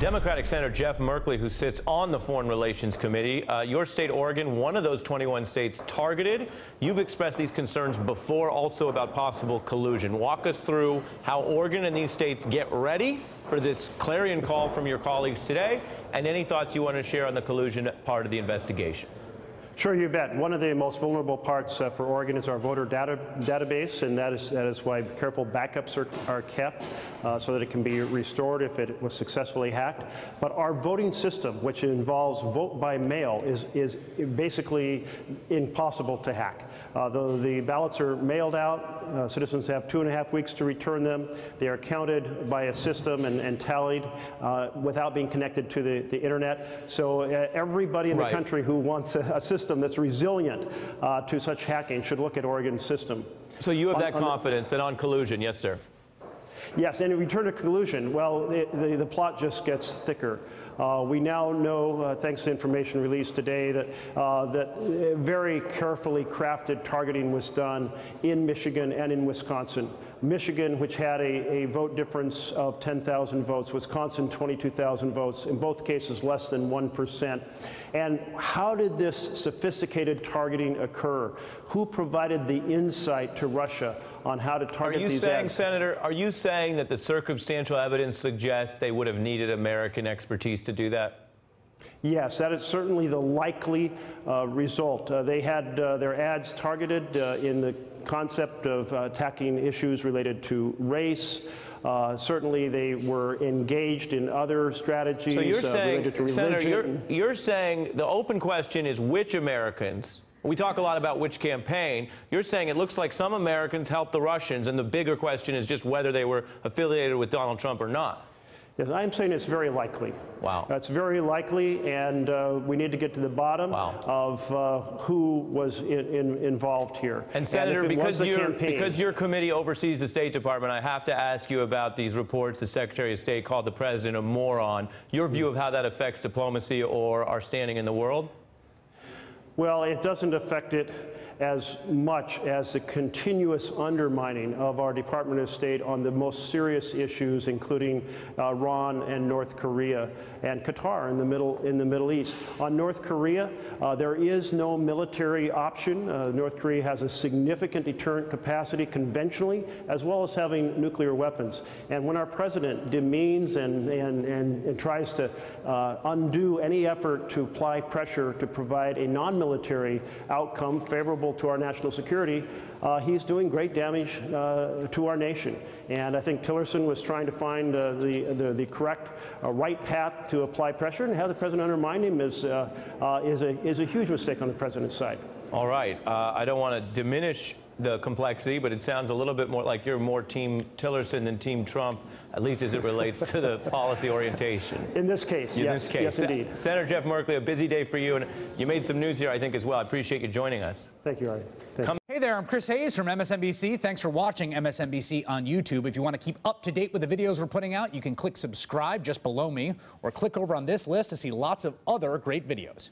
Democratic Senator Jeff Merkley, who sits on the Foreign Relations Committee, your state, Oregon, one of those 21 states targeted. You've expressed these concerns before also about possible collusion. Walk us through how Oregon and these states get ready for this clarion call from your colleagues today, and any thoughts you want to share on the collusion part of the investigation. Sure, you bet. One of the most vulnerable parts for Oregon is our voter database, and that is why careful backups are kept so that it can be restored if it was successfully hacked. But our voting system, which involves vote by mail, is basically impossible to hack. The ballots are mailed out. Citizens have 2.5 weeks to return them. They are counted by a system and tallied without being connected to the internet. So everybody in the country who wants a system that's resilient to such hacking should look at Oregon's system. So you have that confidence that on collusion, yes, sir? Yes, and in return to collusion, well, the plot just gets thicker. We now know, thanks to information released today, that very carefully crafted targeting was done in Michigan and in Wisconsin. Michigan, which had a vote difference of 10,000 votes, Wisconsin 22,000 votes, in both cases less than 1%. And how did this sophisticated targeting occur? Who provided the insight to Russia on how to target these ads? Senator, are you saying that the circumstantial evidence suggests they would have needed American expertise to do that? Yes, that is certainly the likely result. They had their ads targeted in the concept of attacking issues related to race. Certainly they were engaged in other strategies related to religion. Senator, you're saying the open question is which Americans? We talk a lot about which campaign. You're saying it looks like some Americans helped the Russians, and the bigger question is just whether they were affiliated with Donald Trump or not. Yes, I'm saying it's very likely. Wow. That's very likely, and we need to get to the bottom of who was involved here. And Senator, because your committee oversees the State Department, I have to ask you about these reports the Secretary of State called the president a moron. Your view of how that affects diplomacy or our standing in the world? Well, it doesn't affect it as much as the continuous undermining of our Department of State on the most serious issues, including Iran and North Korea and Qatar in the Middle East. On North Korea, there is no military option. North Korea has a significant deterrent capacity conventionally, as well as having nuclear weapons. And when our president demeans and tries to undo any effort to apply pressure to provide a non-military outcome favorable to our national security, he's doing great damage to our nation. And I think Tillerson was trying to find the correct right path to apply pressure, and have the president undermine him is a huge mistake on the president's side. All right. I don't want to diminish the complexity, but it sounds a little bit more like you're more Team Tillerson than Team Trump, at least as it relates to the policy orientation. In this case, yes. Yes, indeed. Senator Jeff Merkley, a busy day for you, and you made some news here, I think, as well. I appreciate you joining us. Thank you, Ari. Hey there, I'm Chris Hayes from MSNBC. Thanks for watching MSNBC on YouTube. If you want to keep up to date with the videos we're putting out, you can click subscribe just below me, or click over on this list to see lots of other great videos.